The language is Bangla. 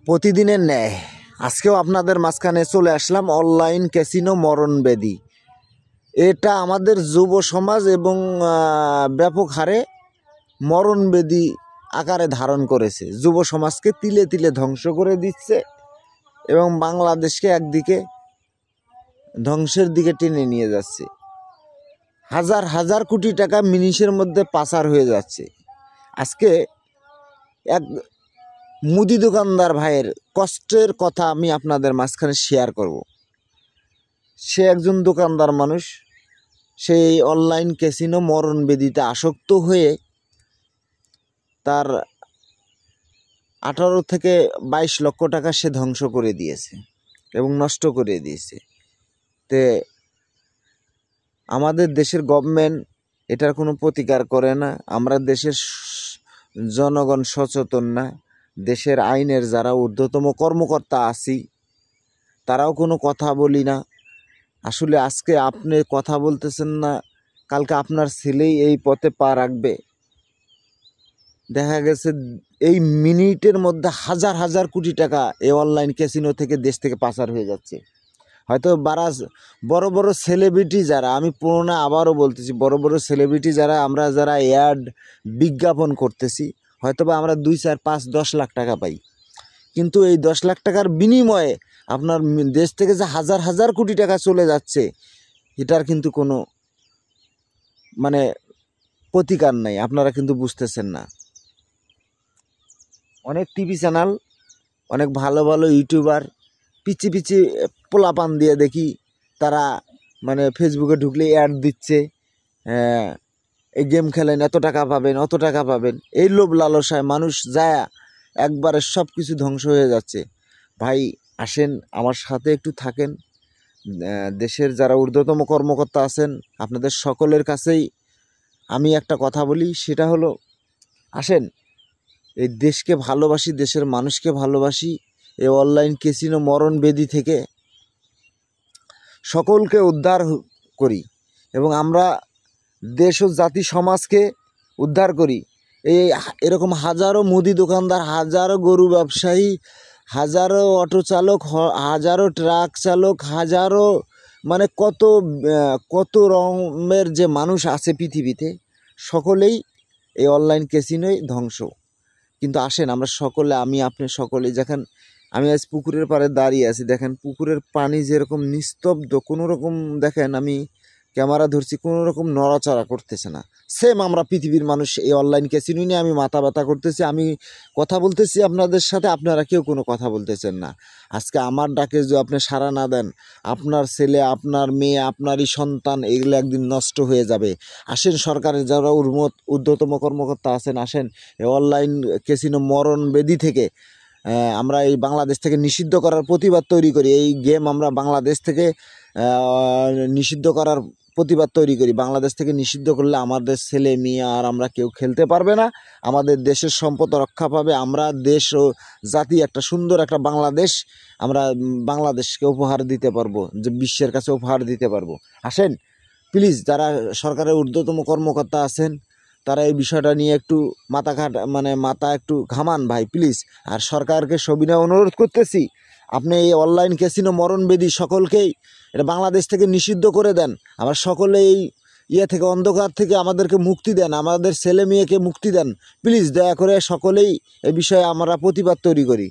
প্রতিদিনের ন্যায় আজকেও আপনাদের মাঝখানে চলে আসলাম অনলাইন ক্যাসিনো মরণব্যাধি। এটা আমাদের যুব সমাজ এবং ব্যাপক হারে মরণব্যাধি আকারে ধারণ করেছে। যুব সমাজকে তিলে তিলে ধ্বংস করে দিচ্ছে এবং বাংলাদেশকে একদিকে ধ্বংসের দিকে টেনে নিয়ে যাচ্ছে। হাজার হাজার কোটি টাকা মিনিটের মধ্যে পাচার হয়ে যাচ্ছে। আজকে এক মুদি দোকানদার ভাইয়ের কষ্টের কথা আমি আপনাদের মাঝখানে শেয়ার করব। সে একজন দোকানদার মানুষ, সেই অনলাইন ক্যাসিনো মরণব্যাধিতে আসক্ত হয়ে তার 18 থেকে 22 লক্ষ টাকা সে ধ্বংস করে দিয়েছে এবং নষ্ট করে দিয়েছে। তে আমাদের দেশের গভর্নমেন্ট এটার কোনো প্রতিকার করে না। আমরা দেশের জনগণ সচেতন না। দেশের আইনের যারা ঊর্ধ্বতম কর্মকর্তা আছি তারাও কোনো কথা বলি না। আসলে আজকে আপনি কথা বলতেছেন না, কালকে আপনার ছেলেই এই পথে পা রাখবে। দেখা গেছে এই মিনিটের মধ্যে হাজার হাজার কোটি টাকা এই অনলাইন ক্যাসিনো থেকে দেশ থেকে পাচার হয়ে যাচ্ছে। হয়তো বড় বড় সেলিব্রিটি যারা, আমি পুরোনো আবারও বলতেছি, বড় বড় সেলিব্রিটি যারা, আমরা যারা অ্যাড বিজ্ঞাপন করতেছি, হয়তোবা আমরা 2, 4, 5, 10 লাখ টাকা পাই। কিন্তু এই 10 লাখ টাকার বিনিময়ে আপনার দেশ থেকে যে হাজার হাজার কোটি টাকা চলে যাচ্ছে, এটার কিন্তু কোনো প্রতিকার নাই। আপনারা কিন্তু বুঝতেছেন না। অনেক টিভি চ্যানেল, অনেক ভালো ভালো ইউটিউবার পিচি পিচি পোলাপান দিয়ে দেখি তারা ফেসবুকে ঢুকলে অ্যাড দিচ্ছে, এই গেম খেলেন এত টাকা পাবেন, অত টাকা পাবেন। এই লোভ লালসায় মানুষ যায় একবারে সব কিছু ধ্বংস হয়ে যাচ্ছে। ভাই আসেন আমার সাথে একটু থাকেন। দেশের যারা ঊর্ধ্বতম কর্মকর্তা আছেন আপনাদের সকলের কাছেই আমি একটা কথা বলি, সেটা হলো আসেন এই দেশকে ভালোবাসি, দেশের মানুষকে ভালোবাসি। এই অনলাইন ক্যাসিনো মরণব্যাধি থেকে সকলকে উদ্ধার করি এবং আমরা দেশ ও জাতি সমাজকে উদ্ধার করি। এরকম হাজারো মুদি দোকানদার, হাজারো গরু ব্যবসায়ী, হাজারো অটো চালক, হাজারো ট্রাক চালক, হাজারো কত রকমের যে মানুষ আছে পৃথিবীতে, সকলেই এই অনলাইন ক্যাসিনোয় ধ্বংস। কিন্তু আসেন আমরা সকলে, আমি আপনি সকলেই, দেখেন আমি আজ পুকুরের পাড়ে দাঁড়িয়ে আছি, দেখেন পুকুরের পানি যেরকম নিস্তব্ধ, কোনো রকম দেখেন আমি ক্যামেরা ধরছি, কোনো রকম নড়াচড়া করতেছে না। সেম আমরা পৃথিবীর মানুষ এই অনলাইন ক্যাসিনো নিয়ে আমি মাথা ব্যথা করতেছি, আমি কথা বলতেছি আপনাদের সাথে, আপনারা কেউ কোনো কথা বলতেছেন না। আজকে আমার ডাকে যদি আপনি সাড়া না দেন, আপনার ছেলে, আপনার মেয়ে, আপনারই সন্তান এগুলো একদিন নষ্ট হয়ে যাবে। আসেন সরকারের যারা ঊর্ধ্বতম কর্মকর্তা আছেন, আসেন এই অনলাইন ক্যাসিনো মরণব্যাধি থেকে আমরা এই বাংলাদেশ থেকে নিষিদ্ধ করার প্রতিবাদ তৈরি করি। এই গেম আমরা বাংলাদেশ থেকে নিষিদ্ধ করার প্রতিবাদ তৈরি করি। বাংলাদেশ থেকে নিষিদ্ধ করলে আমাদের ছেলে মেয়ে আর আমরা কেউ খেলতে পারবে না। আমাদের দেশের সম্পদ রক্ষা পাবে। আমরা দেশ ও জাতি একটা সুন্দর একটা বাংলাদেশ আমরা বাংলাদেশকে উপহার দিতে পারবো, যে বিশ্বের কাছে উপহার দিতে পারবো। আসেন প্লিজ, যারা সরকারের ঊর্ধ্বতম কর্মকর্তা আছেন তারা এই বিষয়টা নিয়ে একটু মাথা একটু ঘামান ভাই প্লিজ। আর সরকারকে সবিনয় অনুরোধ করতেছি, আপনি এই অনলাইন ক্যাসিনো মরণব্যাধি সকলকেই এটা বাংলাদেশ থেকে নিষিদ্ধ করে দেন। আমরা সকলে এই থেকে, অন্ধকার থেকে আমাদেরকে মুক্তি দেন, আমাদের ছেলে মেয়েকে মুক্তি দেন প্লিজ। দয়া করে সকলেই এ বিষয়ে আমরা প্রতিবাদ তৈরি করি।